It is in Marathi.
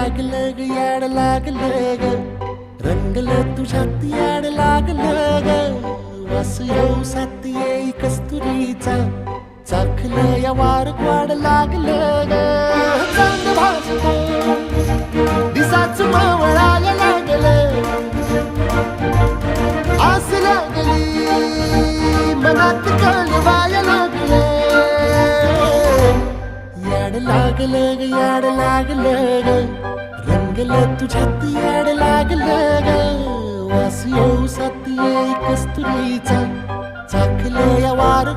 लागलं ग याड लागलं ग रंगलं तुझ्यात याड लागलं ग वास येऊ साथ येई कस्तुरीचा चाखलं या वार वाड लागलं ग चांद भासलं दिसाच मावळायला लागलं आस लागली मनात कळवायला लागलं याड लागलं ग याड लागलं ग रंगलं तुझ्यात याड लागलं ग वास येऊ साथ येई कस्तुरीचा चाखलं या वार